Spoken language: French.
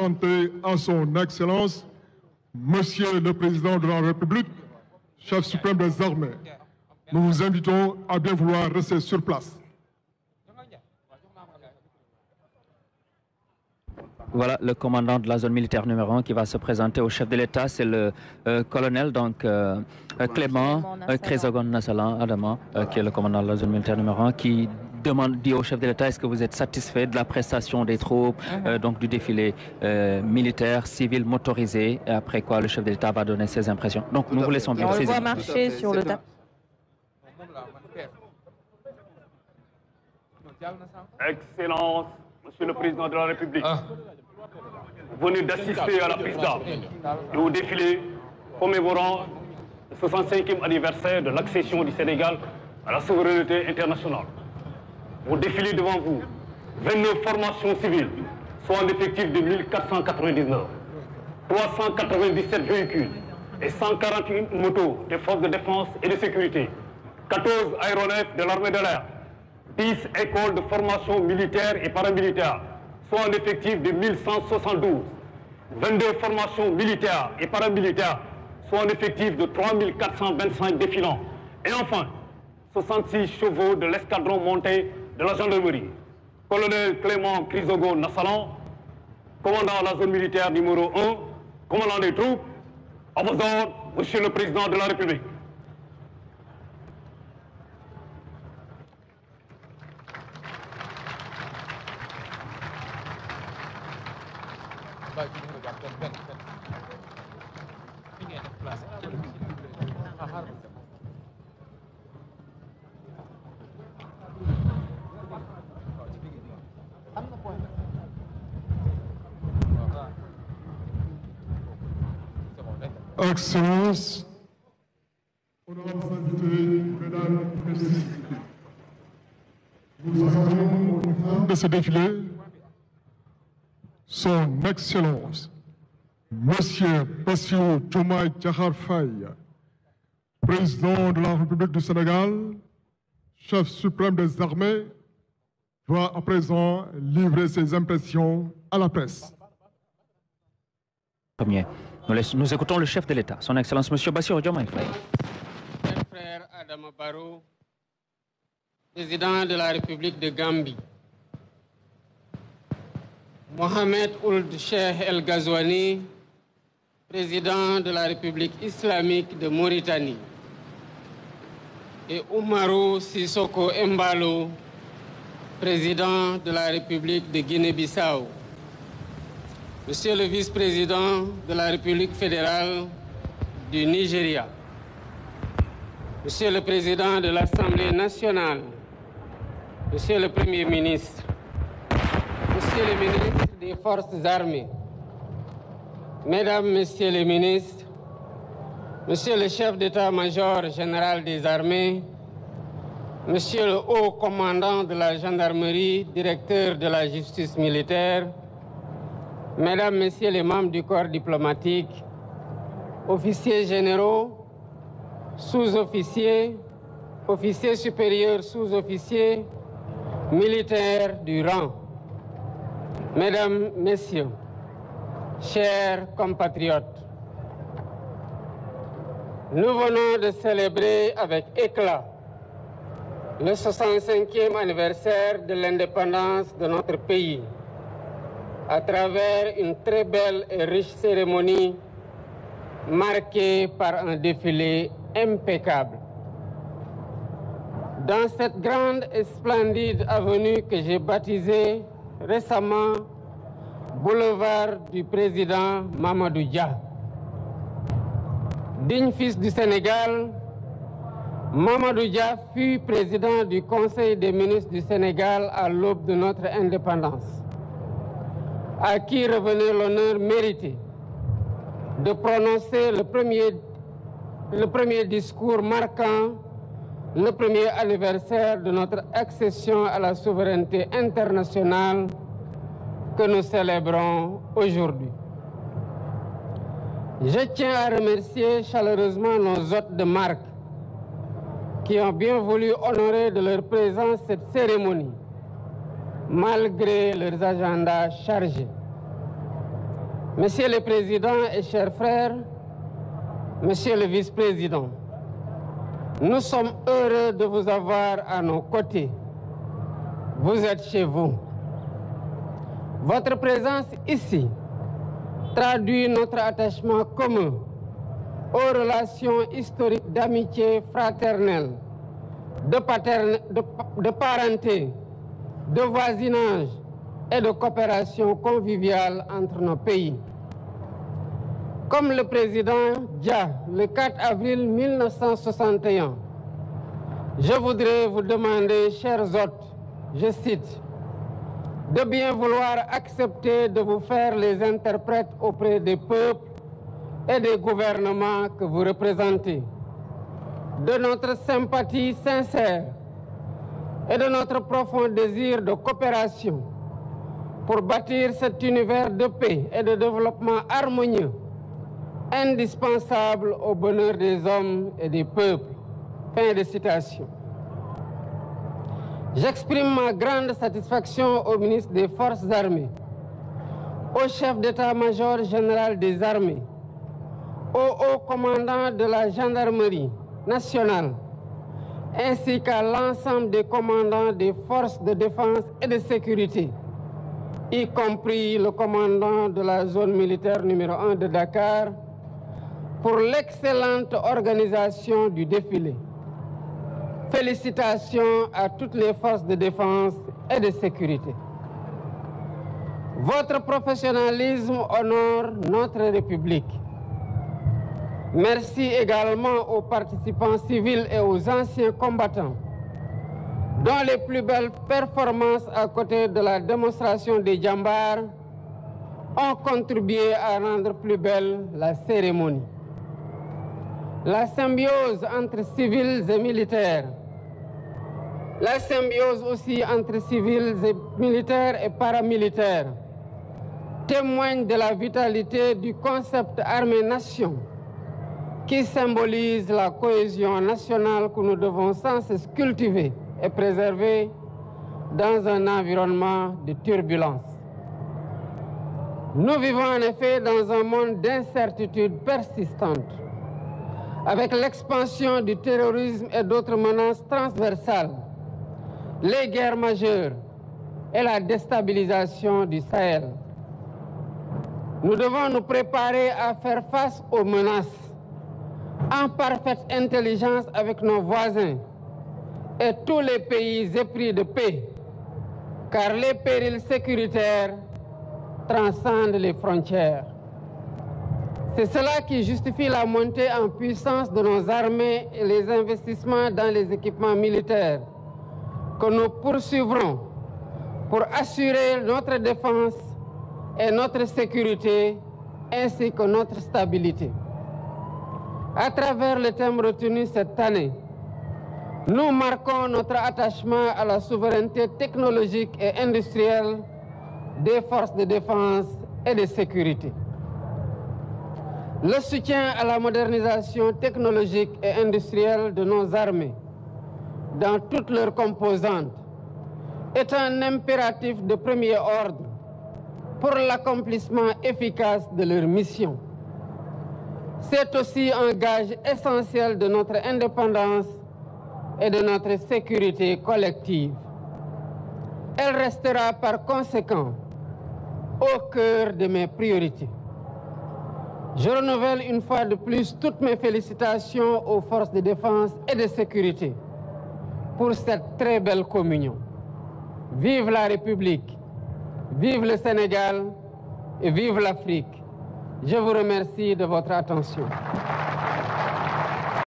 Présenter à son Excellence, Monsieur le Président de la République, chef suprême des armées. Nous vous invitons à bien vouloir rester sur place. Voilà le commandant de la zone militaire numéro 1 qui va se présenter au chef de l'État. C'est le colonel Clément Crézogon Nassalan Adama, qui est le commandant de la zone militaire numéro 1, qui dit au chef de l'État est-ce que vous êtes satisfait de la prestation des troupes, donc du défilé militaire, civil, motorisé, et après quoi le chef de l'État va donner ses impressions. Donc nous vous laissons bien. On le voit marcher sur le tapis. Excellence, Monsieur le Président de la République, vous venez d'assister à la prise d'armes et au défilé commémorant le 65e anniversaire de l'accession du Sénégal à la souveraineté internationale. Vous défilez devant vous 29 formations civiles, soit un effectif de 1499, 397 véhicules et 141 motos des forces de défense et de sécurité, 14 aéronefs de l'armée de l'air, 10 écoles de formation militaire et paramilitaire, soit un effectif de 1172, 22 formations militaires et paramilitaires, soit un effectif de 3425 défilants, et enfin 66 chevaux de l'escadron monté de la gendarmerie. Colonel Clément Crézogon Nassalan, commandant la zone militaire numéro 1, commandant des troupes, à vos ordres, Monsieur le Président de la République. Excellence, honorables invités, mesdames et messieurs, nous avons au niveau de ce défilé son Excellence, Monsieur Bassirou Diomaye Diakhar Faye, Président de la République du Sénégal, chef suprême des armées, va à présent livrer ses impressions à la presse. Premier. Nous écoutons le chef de l'État, son Excellence Monsieur Bassirou Diomaye Faye. Cher frère Adama Barrow, président de la République de Gambie, Mohamed Ould Cheikh El Ghazouani, président de la République islamique de Mauritanie, et Oumarou Sissoko Embalo, président de la République de Guinée-Bissau, Monsieur le vice-président de la République fédérale du Nigeria, Monsieur le président de l'Assemblée nationale, Monsieur le Premier ministre, Monsieur le ministre des Forces armées, Mesdames, Messieurs les ministres, Monsieur le chef d'état-major général des armées, Monsieur le haut commandant de la gendarmerie, directeur de la justice militaire, Mesdames, Messieurs les membres du corps diplomatique, officiers généraux, sous-officiers, officiers supérieurs, sous-officiers, militaires du rang, Mesdames, Messieurs, chers compatriotes, nous venons de célébrer avec éclat le 65e anniversaire de l'indépendance de notre pays à travers une très belle et riche cérémonie marquée par un défilé impeccable. Dans cette grande et splendide avenue que j'ai baptisée récemment Boulevard du président Mamadou Dia. Digne fils du Sénégal, Mamadou Dia fut président du Conseil des ministres du Sénégal à l'aube de notre indépendance, à qui revenait l'honneur mérité de prononcer le premier discours marquant le premier anniversaire de notre accession à la souveraineté internationale que nous célébrons aujourd'hui. Je tiens à remercier chaleureusement nos hôtes de marque qui ont bien voulu honorer de leur présence cette cérémonie, malgré leurs agendas chargés. Monsieur le Président et chers frères, Monsieur le Vice-président, nous sommes heureux de vous avoir à nos côtés. Vous êtes chez vous. Votre présence ici traduit notre attachement commun aux relations historiques d'amitié fraternelle, de parenté, de voisinage et de coopération conviviale entre nos pays. Comme le président Dia, le 4 avril 1961, je voudrais vous demander, chers hôtes, je cite, de bien vouloir accepter de vous faire les interprètes auprès des peuples et des gouvernements que vous représentez, de notre sympathie sincère et de notre profond désir de coopération pour bâtir cet univers de paix et de développement harmonieux, indispensable au bonheur des hommes et des peuples. Fin de citation. J'exprime ma grande satisfaction au ministre des Forces armées, au chef d'état-major général des armées, au haut commandant de la gendarmerie nationale, ainsi qu'à l'ensemble des commandants des forces de défense et de sécurité, y compris le commandant de la zone militaire numéro 1 de Dakar, pour l'excellente organisation du défilé. Félicitations à toutes les forces de défense et de sécurité. Votre professionnalisme honore notre République. Merci également aux participants civils et aux anciens combattants, dont les plus belles performances à côté de la démonstration des djambars ont contribué à rendre plus belle la cérémonie. La symbiose entre civils et militaires, la symbiose aussi entre civils et militaires et paramilitaires témoigne de la vitalité du concept armée-nation qui symbolise la cohésion nationale que nous devons sans cesse cultiver et préserver dans un environnement de turbulence. Nous vivons en effet dans un monde d'incertitude persistante, avec l'expansion du terrorisme et d'autres menaces transversales, les guerres majeures et la déstabilisation du Sahel. Nous devons nous préparer à faire face aux menaces en parfaite intelligence avec nos voisins et tous les pays épris de paix, car les périls sécuritaires transcendent les frontières. C'est cela qui justifie la montée en puissance de nos armées et les investissements dans les équipements militaires que nous poursuivrons pour assurer notre défense et notre sécurité ainsi que notre stabilité. À travers le thème retenu cette année, nous marquons notre attachement à la souveraineté technologique et industrielle des forces de défense et de sécurité. Le soutien à la modernisation technologique et industrielle de nos armées, dans toutes leurs composantes, est un impératif de premier ordre pour l'accomplissement efficace de leur mission. C'est aussi un gage essentiel de notre indépendance et de notre sécurité collective. Elle restera par conséquent au cœur de mes priorités. Je renouvelle une fois de plus toutes mes félicitations aux forces de défense et de sécurité pour cette très belle communion. Vive la République, vive le Sénégal et vive l'Afrique. Je vous remercie de votre attention.